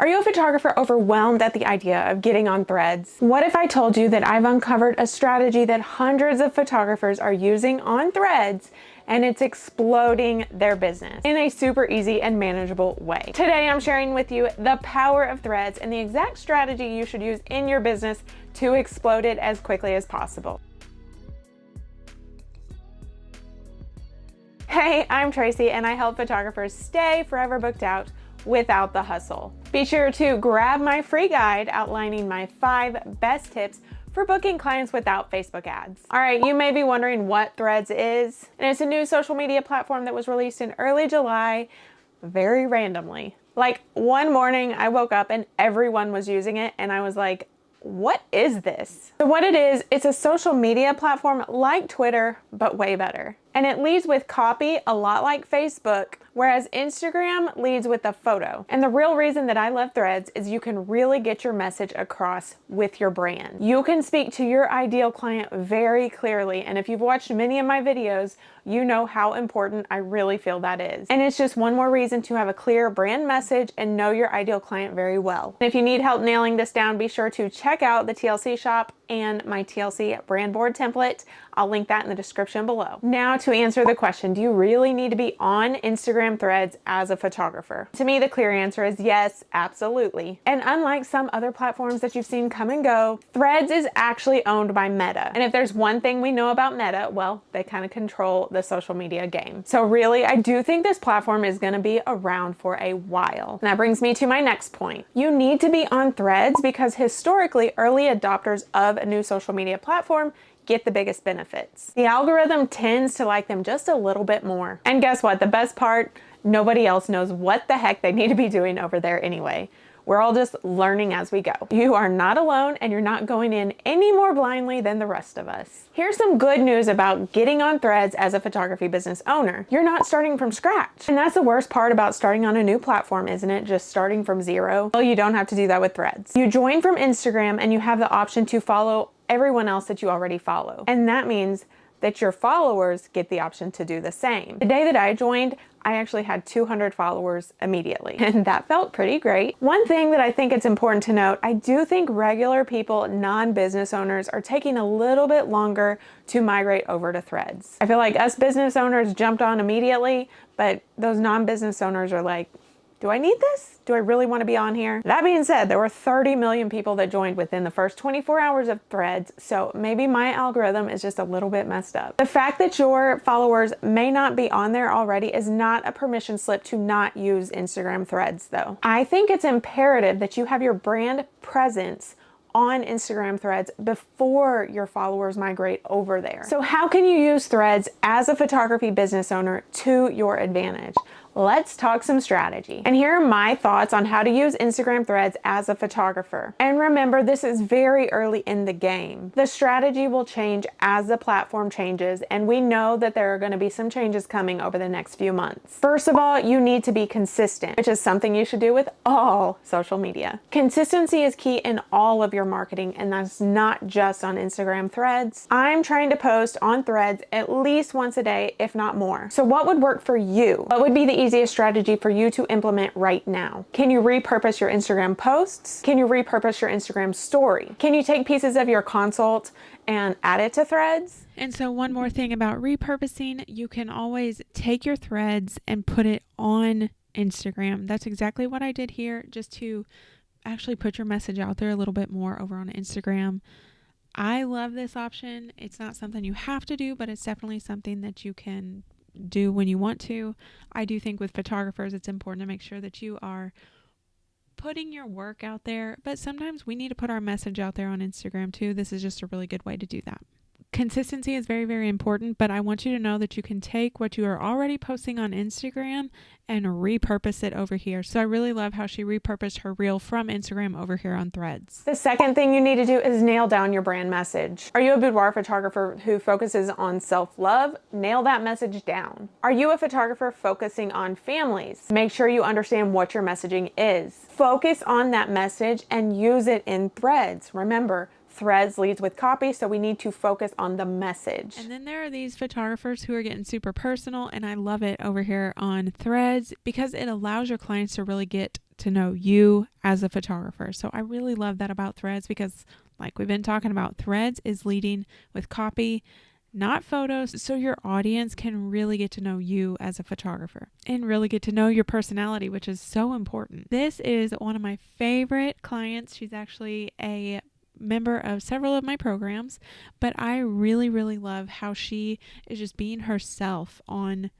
Are you a photographer overwhelmed at the idea of getting on Threads? What if I told you that I've uncovered a strategy that hundreds of photographers are using on Threads and it's exploding their business in a super easy and manageable way? Today, I'm sharing with you the power of Threads and the exact strategy you should use in your business to explode it as quickly as possible. Hey, I'm Tracy and I help photographers stay forever booked out without the hustle. Be sure to grab my free guide outlining my 5 best tips for booking clients without Facebook ads. All right, you may be wondering what Threads is, and it's a new social media platform that was released in early July, very randomly. Like one morning I woke up and everyone was using it and I was like, what is this? So what it is, it's a social media platform like Twitter, but way better. And it leads with copy a lot like Facebook, whereas Instagram leads with a photo. And the real reason that I love Threads is you can really get your message across with your brand. You can speak to your ideal client very clearly. And if you've watched many of my videos, you know how important I really feel that is. And it's just one more reason to have a clear brand message and know your ideal client very well. And if you need help nailing this down, be sure to check out the TLC shop and my TLC brand board template. I'll link that in the description below. Now to answer the question, do you really need to be on Instagram Threads as a photographer? To me, the clear answer is yes, absolutely. And unlike some other platforms that you've seen come and go, Threads is actually owned by Meta. And if there's one thing we know about Meta, well, they kind of control the social media game. So really, I do think this platform is gonna be around for a while. And that brings me to my next point. You need to be on Threads because historically, early adopters of a new social media platform get the biggest benefits. The algorithm tends to like them just a little bit more. And guess what? The best part, nobody else knows what the heck they need to be doing over there anyway. We're all just learning as we go. You are not alone and you're not going in any more blindly than the rest of us. Here's some good news about getting on Threads as a photography business owner. You're not starting from scratch. And that's the worst part about starting on a new platform, isn't it? Just starting from zero. Well, you don't have to do that with Threads. You join from Instagram and you have the option to follow everyone else that you already follow. And that means that your followers get the option to do the same. The day that I joined, I actually had 200 followers immediately, and that felt pretty great. One thing that I think it's important to note, I do think regular people, non-business owners, are taking a little bit longer to migrate over to Threads. I feel like us business owners jumped on immediately, but those non-business owners are like, do I need this? Do I really want to be on here? That being said, there were 30 million people that joined within the first 24 hours of Threads, so maybe my algorithm is just a little bit messed up. The fact that your followers may not be on there already is not a permission slip to not use Instagram Threads though. I think it's imperative that you have your brand presence on Instagram Threads before your followers migrate over there. So how can you use Threads as a photography business owner to your advantage? Let's talk some strategy. And here are my thoughts on how to use Instagram Threads as a photographer. And remember, this is very early in the game. The strategy will change as the platform changes, and we know that there are going to be some changes coming over the next few months. First of all, you need to be consistent, which is something you should do with all social media. Consistency is key in all of your marketing, and that's not just on Instagram Threads. I'm trying to post on Threads at least once a day, if not more. So what would work for you? What would be the easiest strategy for you to implement right now? Can you repurpose your Instagram posts? Can you repurpose your Instagram story? Can you take pieces of your consult and add it to Threads? And so one more thing about repurposing, you can always take your Threads and put it on Instagram. That's exactly what I did here, just to actually put your message out there a little bit more over on Instagram. I love this option. It's not something you have to do, but it's definitely something that you can do when you want to. I do think with photographers, it's important to make sure that you are putting your work out there, but sometimes we need to put our message out there on Instagram too. This is just a really good way to do that. Consistency is very, very important, but I want you to know that you can take what you are already posting on Instagram and repurpose it over here. So I really love how she repurposed her reel from Instagram over here on Threads. The second thing you need to do is nail down your brand message. Are you a boudoir photographer who focuses on self-love? Nail that message down. Are you a photographer focusing on families? Make sure you understand what your messaging is. Focus on that message and use it in Threads. Remember, Threads leads with copy, so we need to focus on the message. And then there are these photographers who are getting super personal, and I love it over here on Threads because it allows your clients to really get to know you as a photographer. So I really love that about Threads because, like we've been talking about, Threads is leading with copy, not photos, so your audience can really get to know you as a photographer and really get to know your personality, which is so important. This is one of my favorite clients. She's actually a member of several of my programs, but I really, really love how she is just being herself on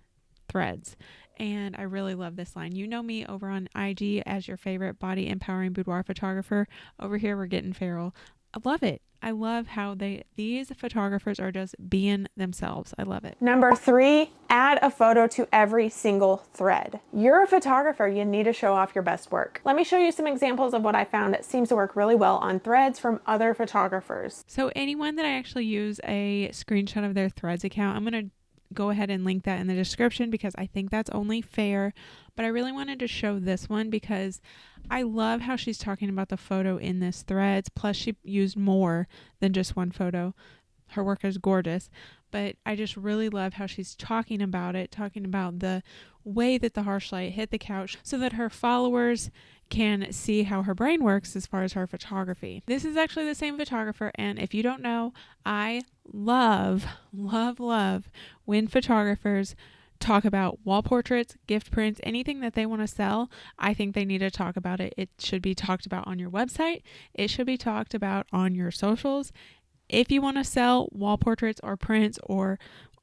Threads. And I really love this line. You know me over on IG as your favorite body empowering boudoir photographer. Over here, we're getting feral. I love it. I love how these photographers are just being themselves. I love it. Number 3, add a photo to every single thread. You're a photographer, you need to show off your best work. Let me show you some examples of what I found that seems to work really well on Threads from other photographers. So anyone that I actually use a screenshot of their Threads account, I'm going to go ahead and link that in the description because I think that's only fair. But I really wanted to show this one because I love how she's talking about the photo in this Threads. Plus she used more than just one photo. Her work is gorgeous, but I just really love how she's talking about it, talking about the way that the harsh light hit the couch so that her followers can see how her brain works as far as her photography. This is actually the same photographer, and if you don't know, I love when photographers talk about wall portraits, gift prints, anything that they want to sell. I think they need to talk about it. It should be talked about on your website. It should be talked about on your socials. If you want to sell wall portraits or prints or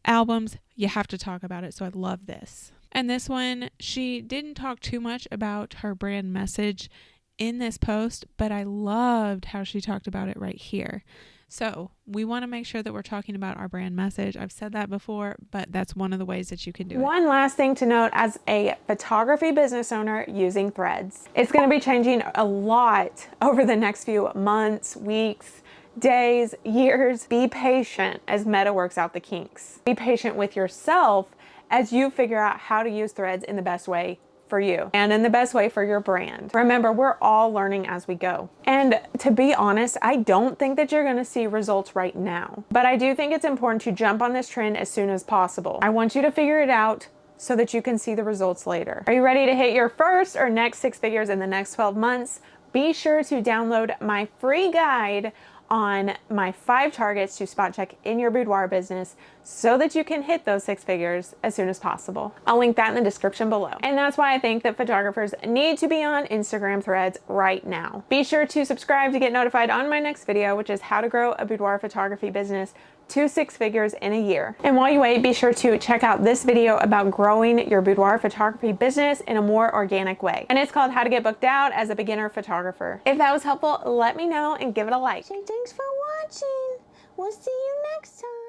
albums, you have to talk about it. So I love this. And this one, she didn't talk too much about her brand message in this post, but I loved how she talked about it right here. So we want to make sure that we're talking about our brand message. I've said that before, but that's one of the ways that you can do it. One last thing to note as a photography business owner using Threads. It's going to be changing a lot over the next few months, weeks, days, years. Be patient as Meta works out the kinks. Be patient with yourself as you figure out how to use Threads in the best way for you and in the best way for your brand. Remember, we're all learning as we go. And to be honest, I don't think that you're going to see results right now, but I do think it's important to jump on this trend as soon as possible. I want you to figure it out so that you can see the results later. Are you ready to hit your first or next 6 figures in the next 12 months? Be sure to download my free guide on my 5 targets to spot check in your boudoir business so that you can hit those 6 figures as soon as possible. I'll link that in the description below. And that's why I think that photographers need to be on Instagram Threads right now. Be sure to subscribe to get notified on my next video, which is how to grow a boudoir photography business to 6 figures in a year. And while you wait, be sure to check out this video about growing your boudoir photography business in a more organic way. And it's called How to Get Booked Out as a Beginner Photographer. If that was helpful, let me know and give it a like. Thanks for watching. We'll see you next time.